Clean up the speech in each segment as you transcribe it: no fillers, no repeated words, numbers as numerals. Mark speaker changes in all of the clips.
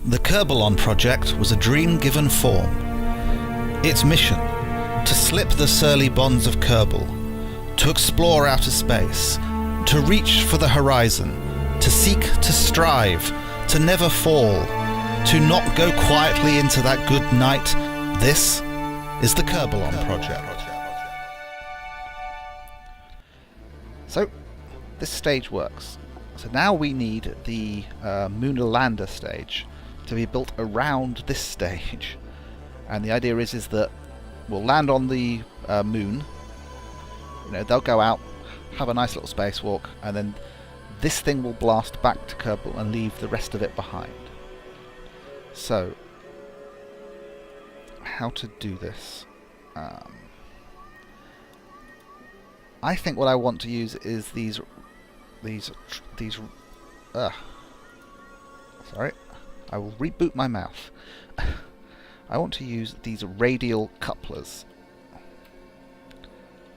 Speaker 1: The Kerbylon project was a dream given form. Its mission, to slip the surly bonds of Kerbal, to explore outer space, to reach for the horizon, to seek to strive, to never fall, to not go quietly into that good night. This is the Kerbylon project. So, this stage works. So now we need the Munar lander stage to be built around this stage, and the idea is that we'll land on the moon. You know, they'll go out, have a nice little spacewalk, and then this thing will blast back to Kerbal and leave the rest of it behind. So, how to do this? I think what I want to use is these. Sorry, I will reboot my mouth. I want to use these radial couplers.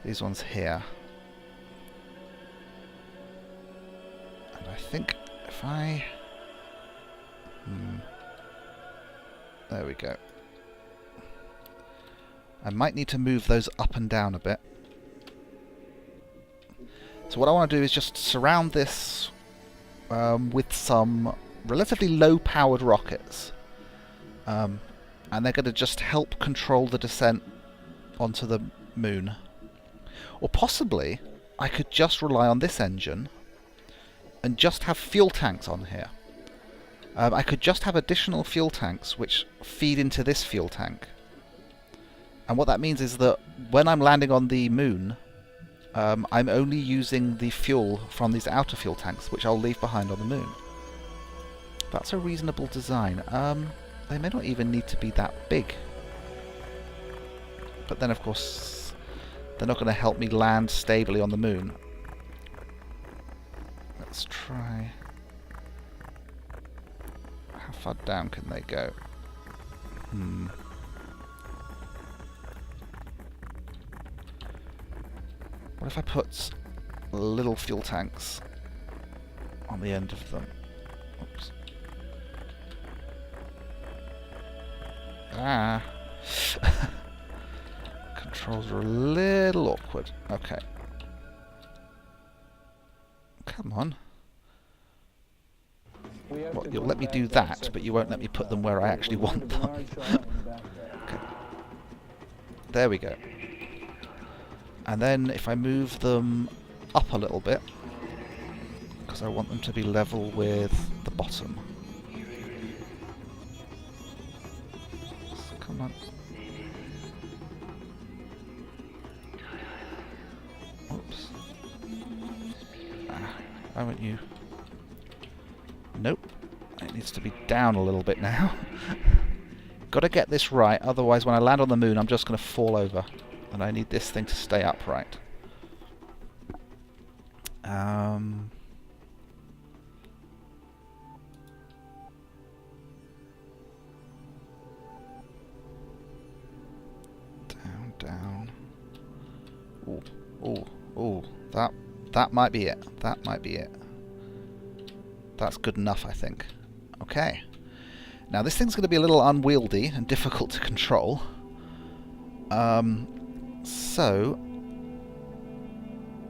Speaker 1: These ones here. And I think if I... There we go. I might need to move those up and down a bit. So what I want to do is just surround this with some relatively low-powered rockets. And they're going to just help control the descent onto the moon. Or possibly, I could just rely on this engine and just have fuel tanks on here. I could just have additional fuel tanks which feed into this fuel tank. And what that means is that when I'm landing on the moon, I'm only using the fuel from these outer fuel tanks, which I'll leave behind on the moon. That's a reasonable design. They may not even need to be that big. But then, of course, they're not going to help me land stably on the moon. Let's try... How far down can they go? What if I put little fuel tanks on the end of them? Oops. Ah! Controls are a little awkward. Okay. Come on. Well, you'll let me do that, but you won't let me put them where I actually want them. Okay. There we go. And then if I move them up a little bit, because I want them to be level with the bottom. So come on. Oops. Why won't you? Nope. It needs to be down a little bit now. Got to get this right, otherwise when I land on the moon I'm just going to fall over. And I need this thing to stay upright. Down, down. Ooh. That might be it. That might be it. That's good enough, I think. Okay. Now this thing's going to be a little unwieldy and difficult to control. So,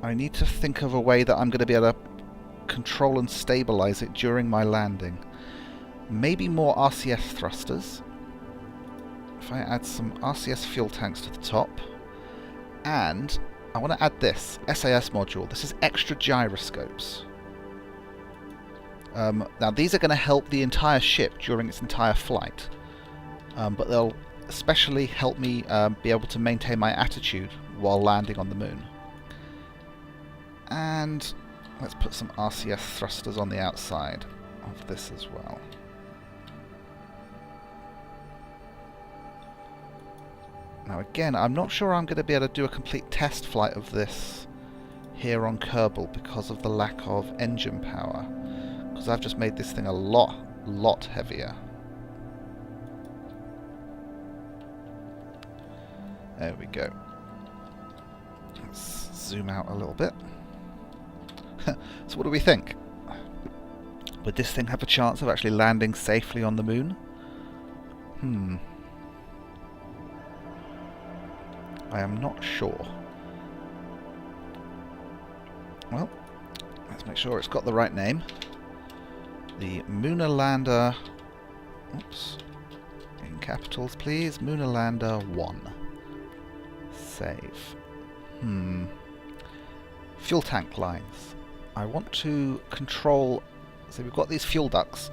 Speaker 1: I need to think of a way that I'm going to be able to control and stabilize it during my landing. Maybe more RCS thrusters. If I add some RCS fuel tanks to the top. And I want to add this SAS module. This is extra gyroscopes. Now these are going to help the entire ship during its entire flight. But they'll especially help me be able to maintain my attitude while landing on the moon. And let's put some RCS thrusters on the outside of this as well. Now again, I'm not sure I'm going to be able to do a complete test flight of this here on Kerbal because of the lack of engine power. Because I've just made this thing a lot heavier. There we go. Let's zoom out a little bit. So what do we think? Would this thing have a chance of actually landing safely on the moon? I am not sure. Well, let's make sure it's got the right name. The Munar Lander... Oops. In capitals, please. Munar Lander 1. Save. Fuel tank lines. I want to control... So we've got these fuel ducts.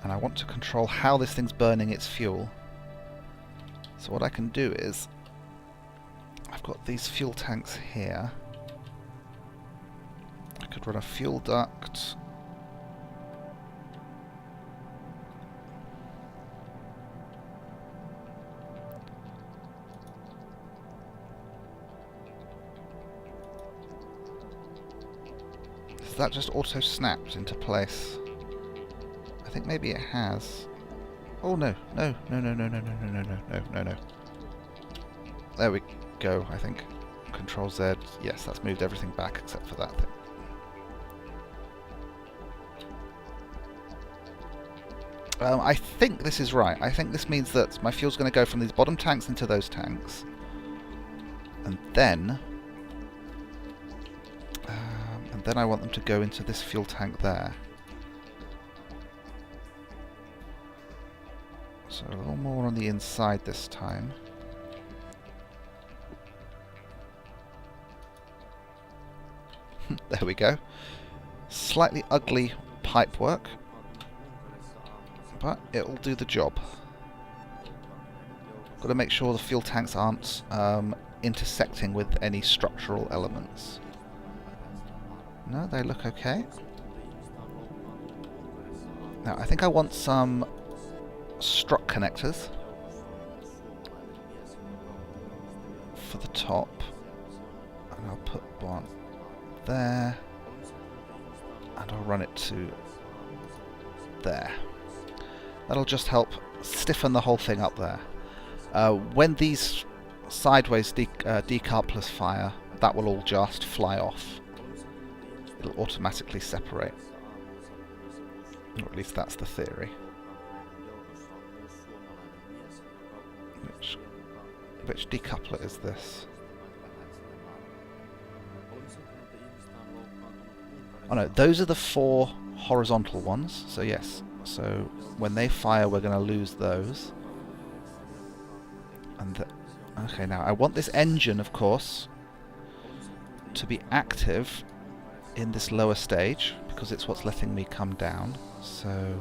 Speaker 1: And I want to control how this thing's burning its fuel. So what I can do is... I've got these fuel tanks here. I could run a fuel duct. That just auto snapped into place. I think maybe it has. Oh no, no, no, no, no, no, no, no, no, no, no, no, no. There we go, I think. Control Z. Yes, that's moved everything back except for that thing. I think this is right. I think this means that my fuel's going to go from these bottom tanks into those tanks. And then I want them to go into this fuel tank there. So a little more on the inside this time. There we go. Slightly ugly pipe work, but it'll do the job. Got to make sure the fuel tanks aren't intersecting with any structural elements. No, they look okay. Now, I think I want some strut connectors for the top. And I'll put one there. And I'll run it to there. That'll just help stiffen the whole thing up there. When these sideways decouplers fire, that will all just fly off. It'll automatically separate. Or at least that's the theory. Which decoupler is this? Oh no, those are the 4 horizontal ones, so yes. So when they fire, we're going to lose those. And okay, now I want this engine, of course, to be active in this lower stage, because it's what's letting me come down. So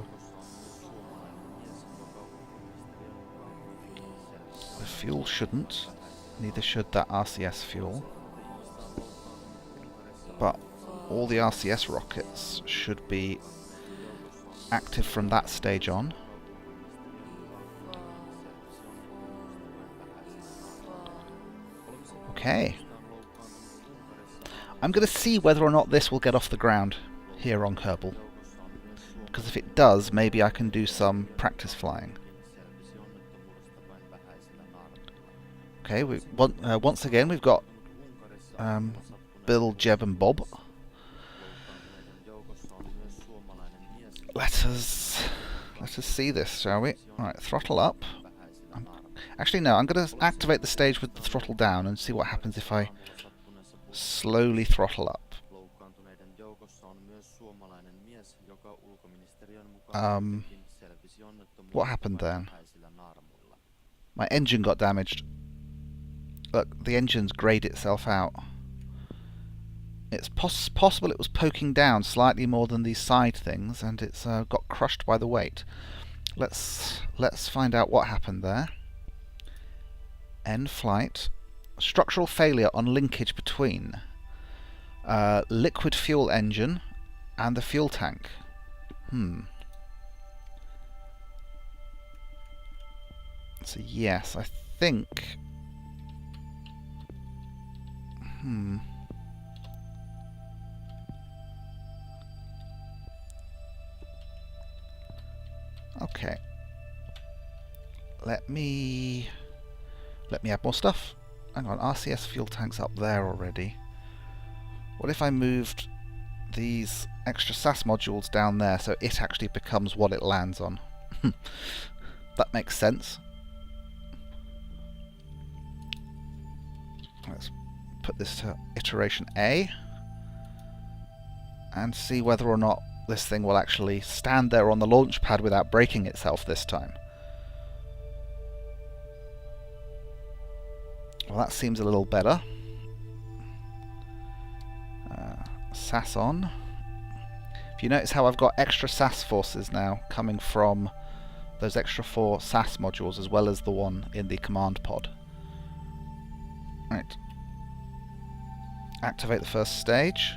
Speaker 1: the fuel shouldn't, neither should that RCS fuel, but all the RCS rockets should be active from that stage on. Okay. I'm going to see whether or not this will get off the ground here on Kerbal. Because if it does, maybe I can do some practice flying. Okay, once again we've got Bill, Jeb and Bob. Let us see this, shall we? Alright, throttle up. Actually no, I'm going to activate the stage with the throttle down and see what happens if I slowly throttle up. What happened then? My engine got damaged. Look, the engine's greyed itself out. It's possible it was poking down slightly more than these side things, and it's got crushed by the weight. Let's find out what happened there. End flight. Structural failure on linkage between liquid fuel engine and the fuel tank. So yes, I think... Okay. Let me add more stuff. Hang on, RCS fuel tank's up there already. What if I moved these extra SAS modules down there so it actually becomes what it lands on. That makes sense. Let's put this to iteration A and see whether or not this thing will actually stand there on the launch pad without breaking itself this time. Well, that seems a little better. SAS on. If you notice how I've got extra SAS forces now coming from those extra 4 SAS modules as well as the one in the command pod. Right. Activate the first stage.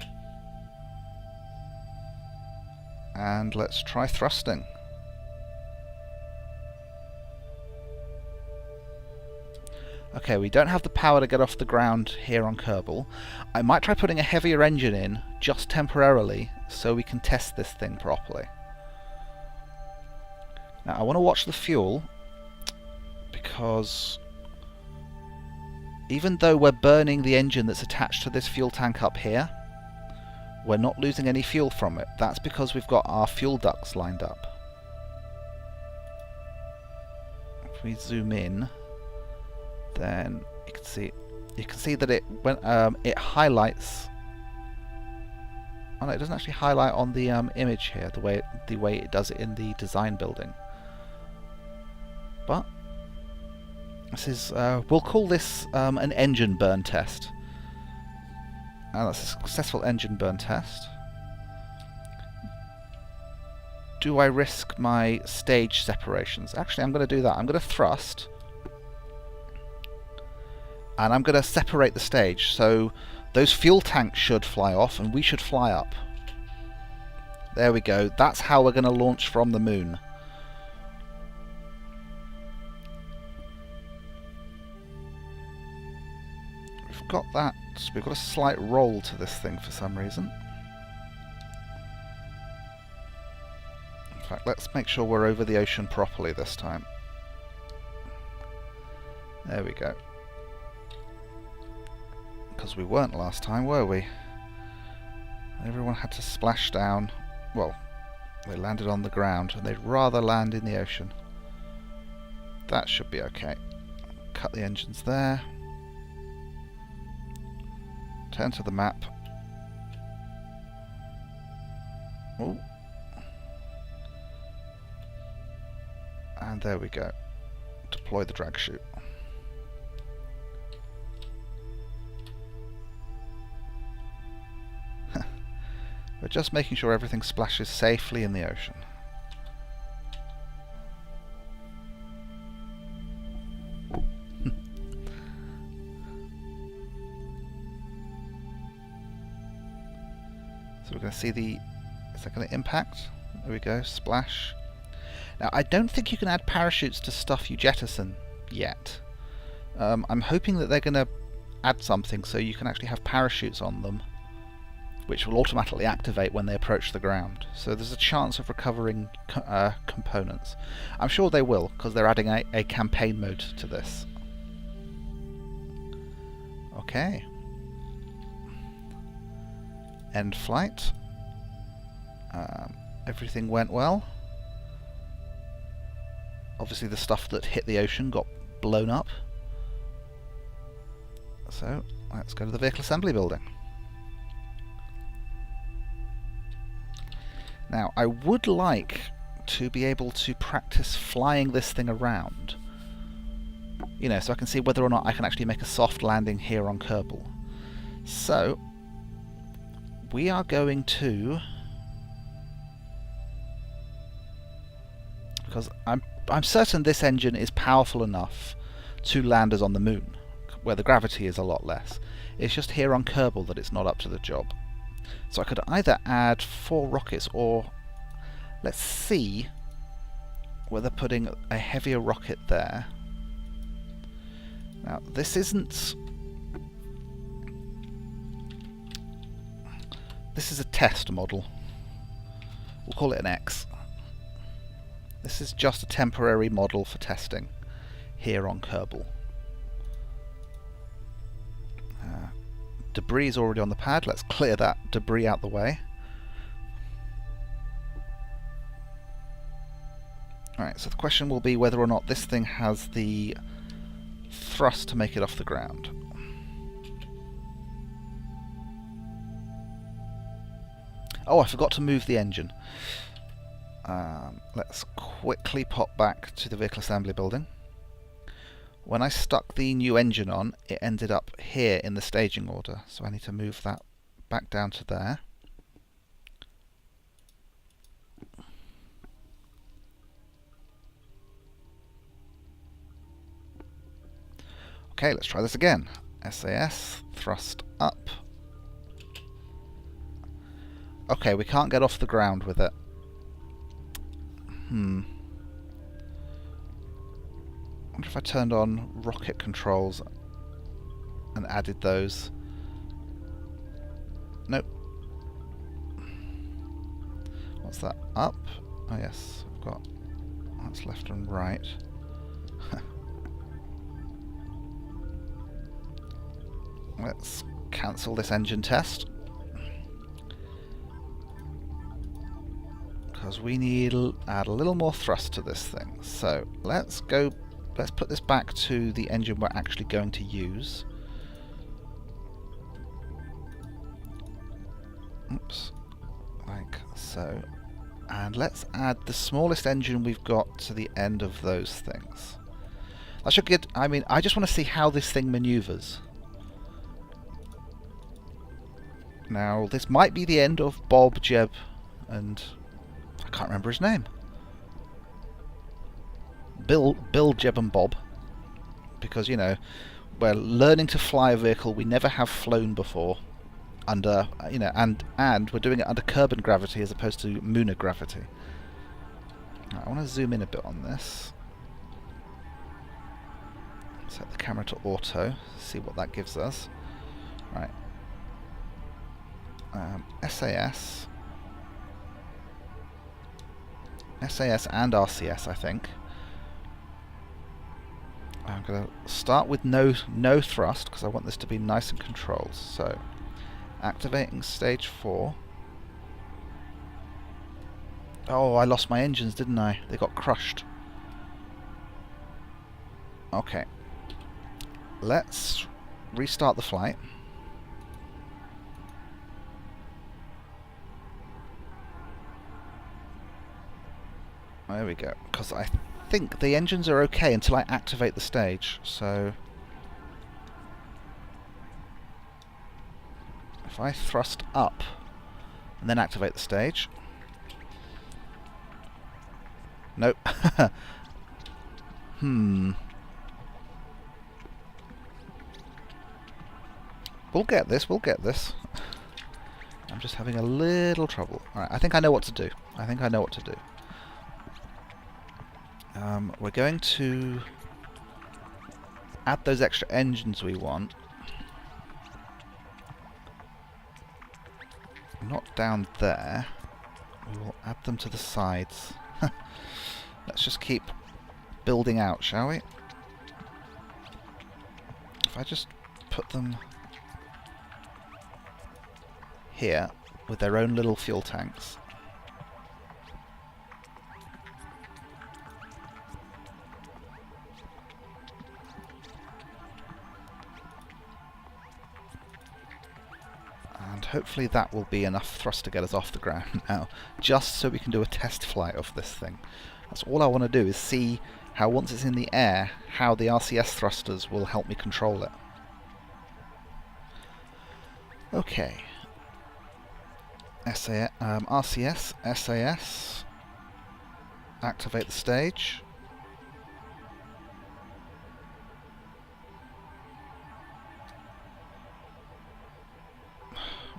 Speaker 1: And let's try thrusting. Okay, we don't have the power to get off the ground here on Kerbal. I might try putting a heavier engine in, just temporarily, so we can test this thing properly. Now, I want to watch the fuel, because even though we're burning the engine that's attached to this fuel tank up here, we're not losing any fuel from it. That's because we've got our fuel ducts lined up. If we zoom in, then you can see that it highlights. Oh no, it doesn't actually highlight on the image here the way it does it in the design building. But this is we'll call this an engine burn test. That's a successful engine burn test. Do I risk my stage separations? Actually, I'm going to do that. I'm going to thrust. And I'm going to separate the stage, so those fuel tanks should fly off and we should fly up. There we go. That's how we're going to launch from the moon. We've got that. We've got a slight roll to this thing for some reason. In fact, let's make sure we're over the ocean properly this time. There we go. Because we weren't last time, were we? Everyone had to splash down. Well, they landed on the ground, and they'd rather land in the ocean. That should be okay. Cut the engines there. Turn to the map. Ooh. And there we go. Deploy the drag chute. We're just making sure everything splashes safely in the ocean. So we're going to see the... Is that going to impact? There we go, splash. Now, I don't think you can add parachutes to stuff you jettison yet. I'm hoping that they're going to add something so you can actually have parachutes on them, which will automatically activate when they approach the ground. So there's a chance of recovering components. I'm sure they will, because they're adding a campaign mode to this. Okay. End flight. Everything went well. Obviously the stuff that hit the ocean got blown up. So let's go to the vehicle assembly building. Now, I would like to be able to practice flying this thing around. You know, so I can see whether or not I can actually make a soft landing here on Kerbal. So, we are going to... Because I'm certain this engine is powerful enough to land us on the moon, where the gravity is a lot less. It's just here on Kerbal that it's not up to the job. So I could either add 4 rockets, or let's see whether putting a heavier rocket there. Now this isn't... This is a test model. We'll call it an X. This is just a temporary model for testing here on Kerbal. Debris is already on the pad. Let's clear that debris out the way. Alright, so the question will be whether or not this thing has the thrust to make it off the ground. Oh, I forgot to move the engine. Let's quickly pop back to the vehicle assembly building. When I stuck the new engine on, it ended up here in the staging order, so I need to move that back down to there. Okay, let's try this again. SAS, thrust up. Okay, we can't get off the ground with it. I wonder if I turned on rocket controls and added those. Nope. What's that? Up? Oh yes, I've got... that's left and right. Let's cancel this engine test. Because we need to add a little more thrust to this thing. So let's put this back to the engine we're actually going to use. Oops. Like so. And let's add the smallest engine we've got to the end of those things. That should get... I mean, I just want to see how this thing maneuvers. Now, this might be the end of Bob, Jeb, and... I can't remember his name. Bill, Jeb and Bob. Because, you know, we're learning to fly a vehicle we never have flown before. Under, you know, and we're doing it under Kerbal gravity as opposed to Munar gravity. Right, I want to zoom in a bit on this. Set the camera to auto, see what that gives us. Right. SAS and RCS, I think. I'm going to start with no thrust because I want this to be nice and controlled. So, activating stage 4. Oh, I lost my engines, didn't I? They got crushed. Okay. Let's restart the flight. There we go. Because I think the engines are okay until I activate the stage. So if I thrust up and then activate the stage. Nope. We'll get this, we'll get this. I'm just having a little trouble. Alright, I think I know what to do. We're going to add those extra engines we want. Not down there. We will add them to the sides. Let's just keep building out, shall we? If I just put them here with their own little fuel tanks. And hopefully that will be enough thrust to get us off the ground now, just so we can do a test flight of this thing. That's all I want to do, is see how once it's in the air, how the RCS thrusters will help me control it. Okay. RCS, SAS, activate the stage.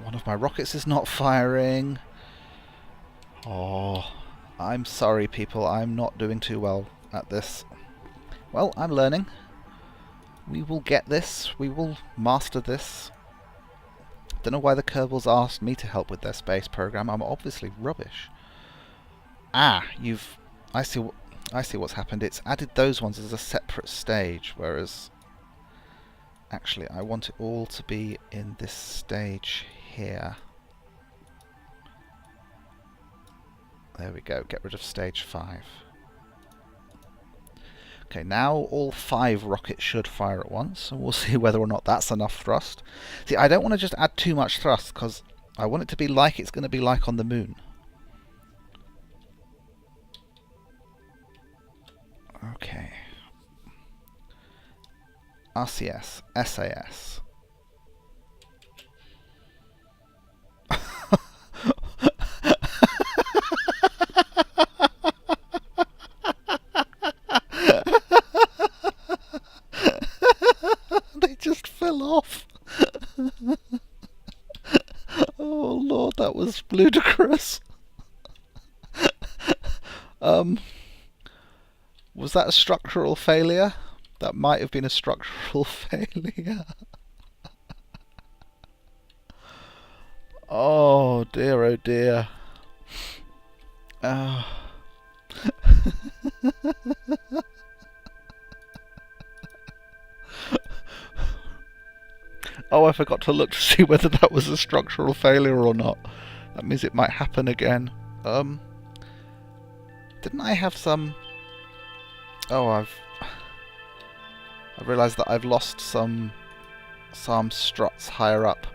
Speaker 1: One of my rockets is not firing. Oh, I'm sorry people, I'm not doing too well at this. Well, I'm learning. We will get this, we will master this. Don't know why the Kerbals asked me to help with their space program. I'm obviously rubbish. I see what's happened. It's added those ones as a separate stage, whereas actually I want it all to be in this stage here. There we go. Get rid of stage 5. Okay, now all 5 rockets should fire at once, and we'll see whether or not that's enough thrust. See, I don't want to just add too much thrust, because I want it to be like it's going to be like on the moon. Okay. RCS, SAS. They just fell off. Oh Lord, that was ludicrous. Was that a structural failure? That might have been a structural failure. Oh dear, oh dear. Oh. Oh, I forgot to look to see whether that was a structural failure or not. That means it might happen again. Didn't I have some... Oh, I've realised that I've lost some struts higher up.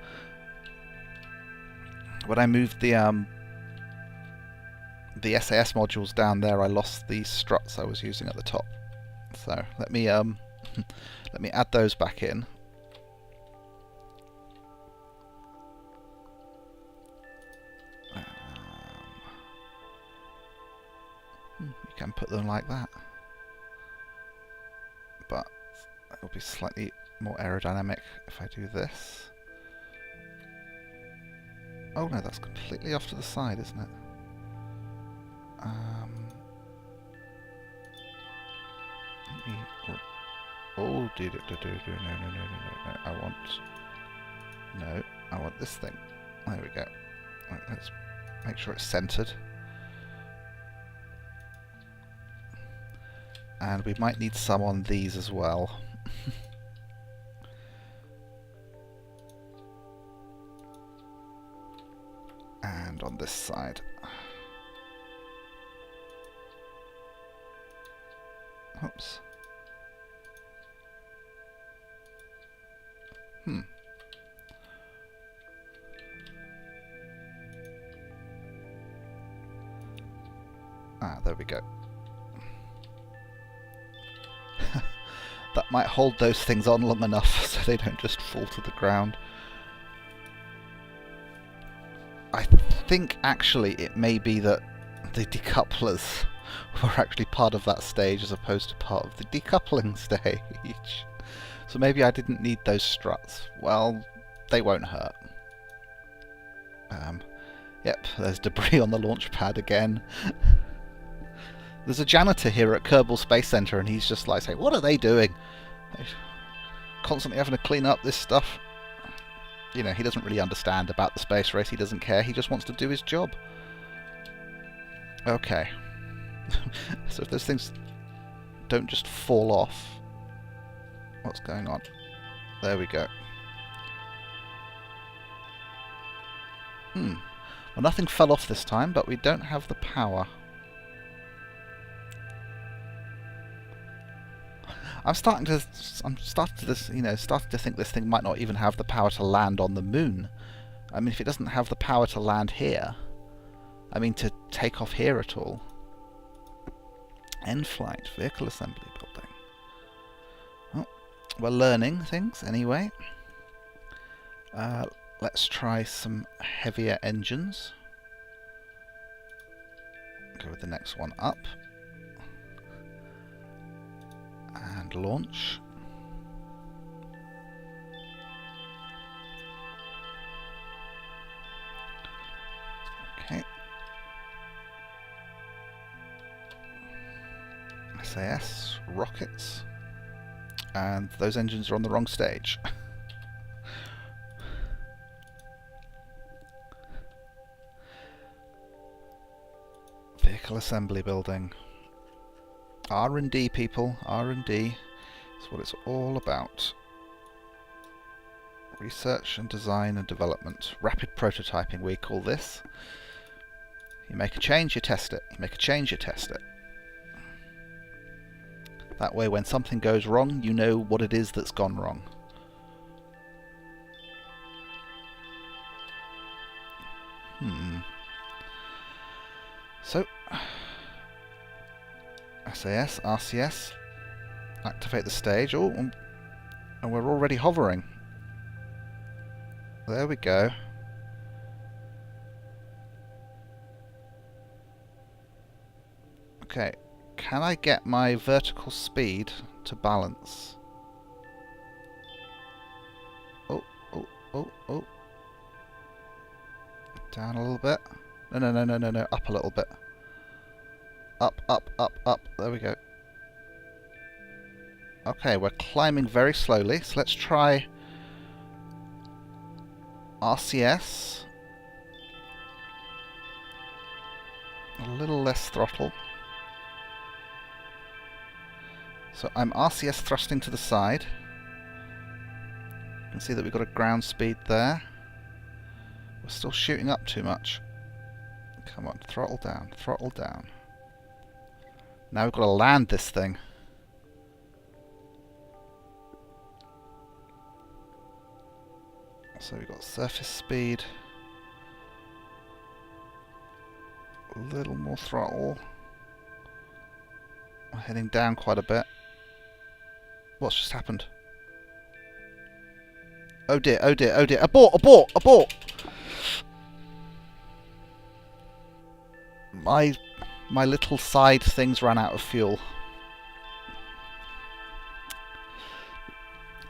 Speaker 1: When I moved the SAS modules down there, I lost the struts I was using at the top. So let me let me add those back in. You can put them like that, but it'll be slightly more aerodynamic if I do this. Oh no, that's completely off to the side, isn't it? Oh, no. I want this thing. There we go. Right, let's make sure it's centered. And we might need some on these as well. And on this side. Oops. There we go. That might hold those things on long enough so they don't just fall to the ground. I think actually it may be that the decouplers were actually part of that stage as opposed to part of the decoupling stage. So maybe I didn't need those struts. Well, they won't hurt. Yep, there's debris on the launch pad again. There's a janitor here at Kerbal Space Center, and he's just like saying, what are they doing? They're constantly having to clean up this stuff. You know, he doesn't really understand about the space race. He doesn't care. He just wants to do his job. Okay. So if those things don't just fall off... What's going on? There we go. Well, nothing fell off this time, but we don't have the power. I'm starting to think this thing might not even have the power to land on the moon. I mean, if it doesn't have the power to land here, I mean, to take off here at all. End flight, vehicle assembly building. Well, we're learning things anyway. Let's try some heavier engines. Go with the next one up. And launch. Okay. SAS, rockets. And those engines are on the wrong stage. Vehicle assembly building. R&D, people. R&D is what it's all about. Research and design and development. Rapid prototyping, we call this. You make a change, you test it. You make a change, you test it. That way when something goes wrong, you know what it is that's gone wrong. So, SAS, RCS, activate the stage. Oh, and we're already hovering. There we go. Okay, can I get my vertical speed to balance? Oh, oh, oh, oh. Down a little bit. No, no, no, no, no, no. Up a little bit. Up, up, up, up. There we go. Okay, we're climbing very slowly, so let's try RCS. A little less throttle. So I'm RCS thrusting to the side. You can see that we've got a ground speed there. We're still shooting up too much. Come on, throttle down, throttle down. Now we've got to land this thing. So we've got surface speed. A little more throttle. We're heading down quite a bit. What's just happened? Oh dear, oh dear, oh dear. Abort, abort, abort! My little side things ran out of fuel.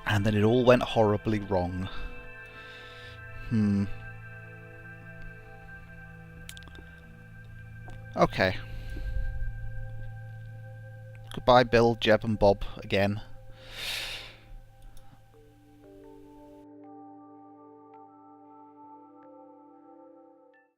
Speaker 1: And then it all went horribly wrong. Okay. Goodbye, Bill, Jeb and Bob again.